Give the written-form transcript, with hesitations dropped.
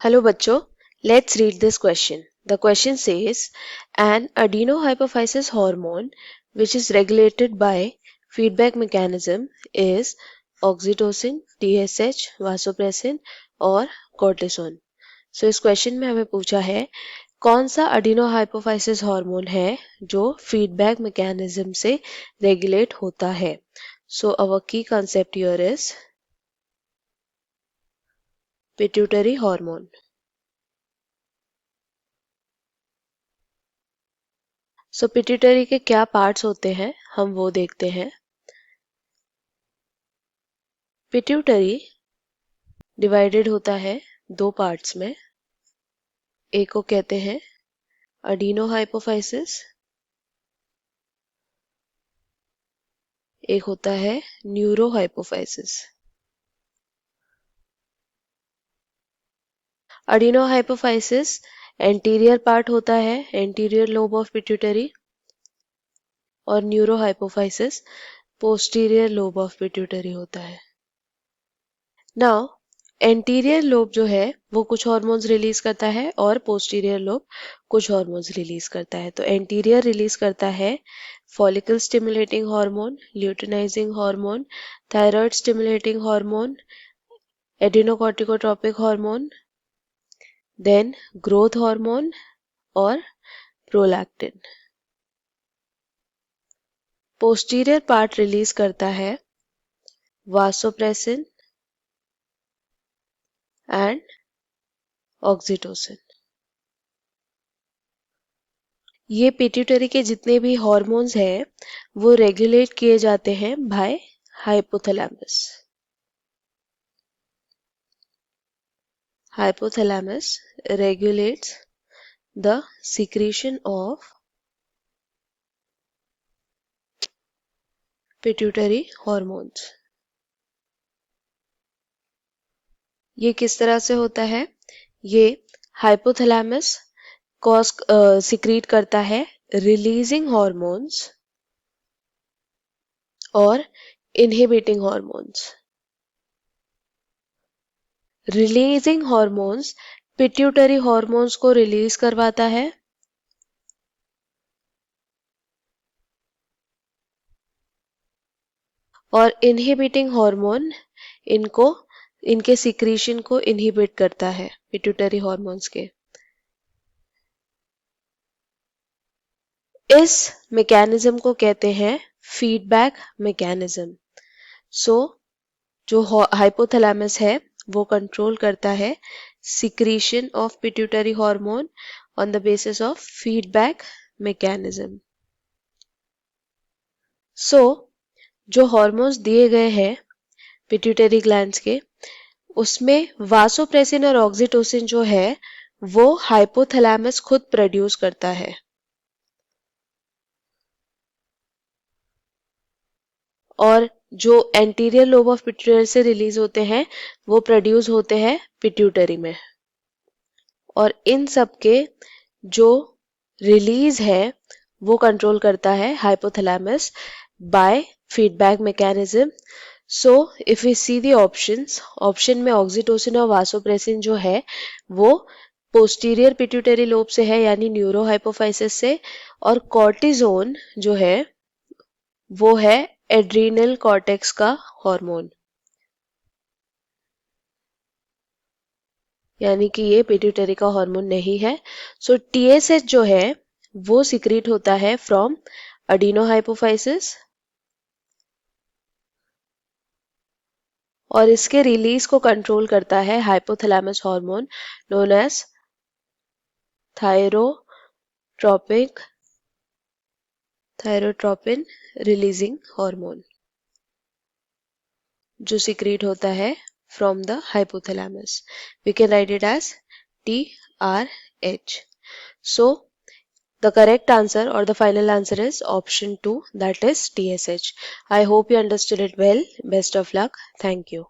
Hello bachcho, let's read this question. The question says, an adenohypophysis hormone which is regulated by feedback mechanism is oxytocin, TSH, vasopressin और cortisone. So इस question में हमें पूछा है कौन सा adenohypophysis hormone है जो फीडबैक मैकेनिज्म से रेगुलेट होता है. So our key concept here is pituitary hormone. So pituitary के क्या पार्ट्स होते हैं हम वो देखते हैं. पिट्यूटरी डिवाइडेड होता है दो पार्ट्स में. एक को कहते हैं अडीनोहाइपोफाइसिस, एक होता है न्यूरोहाइपोफाइसिस. अडीनोहाइपोफाइसिस एंटीरियर पार्ट होता है, एंटीरियर लोब ऑफ पिट्यूटरी, और neurohypophysis posterior lobe of pituitary होता है. नाउ एंटीरियर लोब जो है वो कुछ हार्मोन्स रिलीज करता है और पोस्टीरियर लोब कुछ हार्मोन्स रिलीज करता है. तो एंटीरियर रिलीज करता है follicle stimulating hormone, luteinizing hormone, thyroid stimulating hormone, adrenocorticotropic hormone, then growth hormone और प्रोलैक्टिन. पोस्टीरियर पार्ट रिलीज करता है वासोप्रेसिन एंड ऑक्सीटोसिन. ये पिट्यूटरी के जितने भी हार्मोन्स हैं वो रेगुलेट किए जाते हैं by hypothalamus. Hypothalamus regulates the secretion of pituitary hormones. ये किस तरह से होता है? ये हाइपोथैलेमस कॉज सिक्रीट करता है रिलीजिंग हार्मोन्स और inhibiting hormones. Releasing hormones pituitary hormones को रिलीज करवाता है और इनहिबिटिंग हार्मोन इनके सिक्रीशन को इनहिबिट करता है पिट्यूटरी हार्मोन्स के. इस मैकेनिज्म को कहते हैं फीडबैक मैकेनिज्म. सो जो हाइपोथैलेमस है वो कंट्रोल करता है secretion of pituitary hormone on the basis of feedback mechanism. So जो हार्मोन्स दिए गए हैं पिट्यूटरी ग्लैंड्स के उसमें वासोप्रेसिन और ऑक्सीटोसिन जो है वो हाइपोथैलेमस खुद प्रोड्यूस करता है और जो एंटीरियर लोब ऑफ पिट्यूटरी से रिलीज होते हैं वो प्रोड्यूस होते हैं पिट्यूटरी में. और इन सब के जो रिलीज है वो कंट्रोल करता है hypothalamus by feedback mechanism. So if we see the option में ऑक्सीटोसिन और वासोप्रेसिन जो है वो पोस्टीरियर पिट्यूटरी लोब से है यानी न्यूरोहाइपोफाइसिस से, और कॉर्टिजोन जो है वो है एड्रीनल कॉर्टेक्स का हार्मोन, यानी कि ये पिट्यूटरी का हार्मोन नहीं है. सो टीएसएच जो है वो सिक्रीट होता है फ्रॉम अडीनोहाइपोफाइसिस और इसके रिलीज को कंट्रोल करता है hypothalamus hormone known as thyrotropin releasing hormone जो सिक्रीट होता है from the hypothalamus. We can write it as TRH. So the correct answer or the final answer is option 2, that is TSH. I hope you understood it well. Best of luck. Thank you.